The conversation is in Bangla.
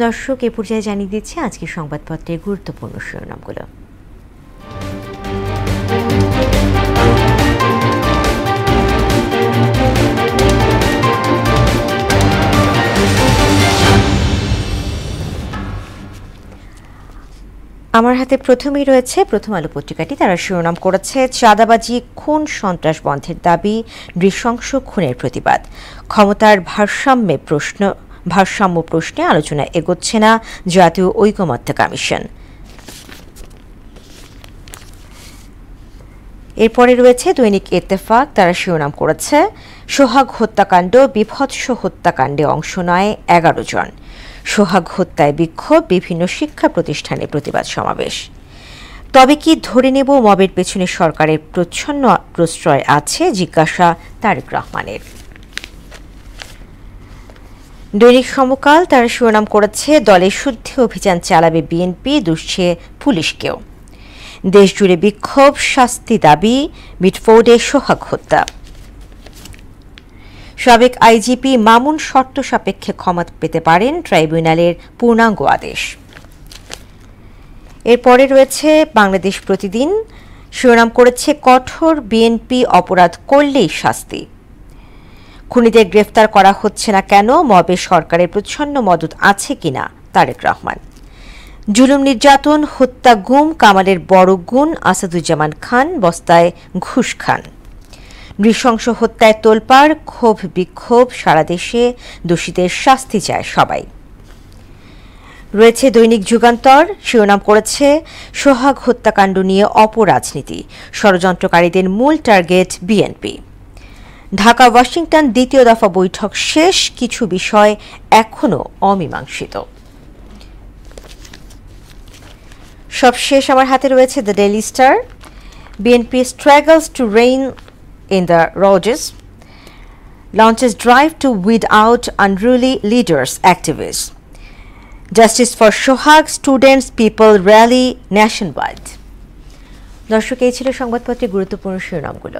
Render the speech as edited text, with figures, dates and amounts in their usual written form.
দর্শক, এ পর্যায়ে জানিয়ে দিচ্ছে আজকের সংবাদপত্রের গুরুত্বপূর্ণ শিরোনামগুলো। আমার হাতে প্রথমেই রয়েছে প্রথম আলো পত্রিকাটি। তারা শিরোনাম করেছে, চাঁদাবাজি, খুন, সন্ত্রাস বন্ধের দাবি, নৃশংস খুনের প্রতিবাদ, ক্ষমতার ভারসাম্য প্রশ্নে আলোচনা এগোচ্ছে না জাতীয় ঐকমত্য কমিশন। এরপরে রয়েছে দৈনিক ইত্তেফাক। তারা শিরোনাম করেছে, সোহাগ হত্যাকাণ্ড, বীভৎস হত্যাকাণ্ডে অংশ নেয় ১১ জন। সোহাগ হত্যায় বিক্ষোভ, বিভিন্ন শিক্ষা প্রতিষ্ঠানে প্রতিবাদ সমাবেশ। তবে কি ধরে নেব মবের পেছনে সরকারের প্রচ্ছন্ন প্রশ্রয় আছে, জিজ্ঞাসা তারেক রহমানের। দৈনিক সমকাল তারা শিরোনাম করেছে, দলে শুদ্ধি অভিযান চালাবে বিএনপি, দুষছে পুলিশকেও। দেশজুড়ে বিক্ষোভ, শাস্তি দাবি, মিটফোর্ডে সোহাগ হত্যা। সাবেক আইজিপি মামুন শর্ত সাপেক্ষে ক্ষমা পেতে পারেন, ট্রাইব্যুনালের পূর্ণাঙ্গ আদেশ। এরপরে রয়েছে বাংলাদেশ প্রতিদিন। শিরোনাম করেছে, কঠোর, বিএনপি অপরাধ করলেই শাস্তি। খুনিদের গ্রেফতার করা হচ্ছে না কেন, মবে সরকারের প্রচ্ছন্ন মদত আছে কিনা তারেক রহমান। জুলুম, নির্যাতন, হত্যা, গুম, কামালের বড় গুণ, আসাদুজ্জামান খান বস্তায় ঘুষ খান। নৃশংস হত্যায় তোলপাড়, ক্ষোভ বিক্ষোভ সারা দেশে, দোষীদের শাস্তি চায় সবাই। রয়েছে দৈনিক যুগান্তর। শিরোনাম করেছে, সোহাগ হত্যাকাণ্ড নিয়ে অপরাজনীতি, ষড়যন্ত্রকারীদের মূল টার্গেট বিএনপি। ঢাকা ওয়াশিংটন দ্বিতীয় দফা বৈঠক শেষ, কিছু বিষয় এখনও অমীমাংসিত। সবশেষ আমার হাতে রয়েছে the Daily Star. BNP struggles to rein in the Rhodes, launches drive to weed out unruly leaders, activists. Justice for Sohag, students, people rally nationwide. দর্শক, এই ছিল সংবাদপত্রের গুরুত্বপূর্ণ শিরোনামগুলো।